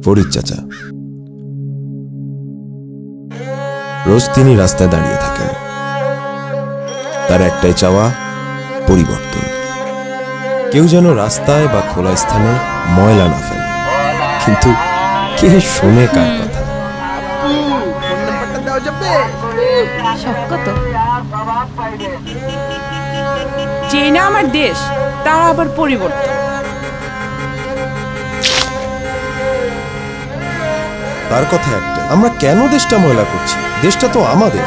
ফরিদ চাচা। রোজ তিনি রাস্তায় দাঁড়িয়ে থাকেন, তার একটাই চাওয়া পরিবর্তন। কেউ যেন রাস্তায় বা খোলা স্থানে ময়লা না ফেলে, কিন্তু কে শোনে কার কথা? যে না আমার দেশ, তার আবার পরিবর্তন। তার কথা একটা, আমরা কেন দেশটা ময়লা করছি? দেশটা তো আমাদের।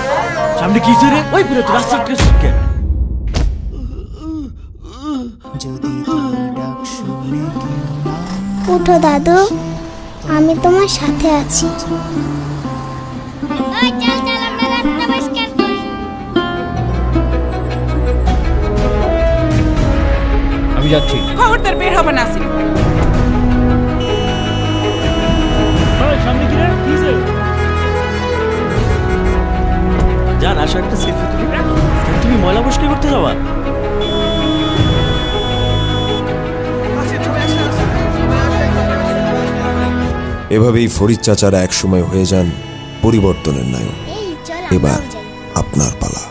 সামনে কি রে? ওই পুরো রাস্তা কে? উঠো দাদু, আমি তোমার সাথে আছি। আমি যাচ্ছি। খবরদার বের হবে না আসিফ। সামনে কি রে? জান, আসো একটা সেলফি তুলি। তুমি ময়লা পরিষ্কার করতে যাবা? এভাবেই ফরিদ চাচারা একসময় হয়ে যান পরিবর্তনের নায়ক। এবার আপনার পালা।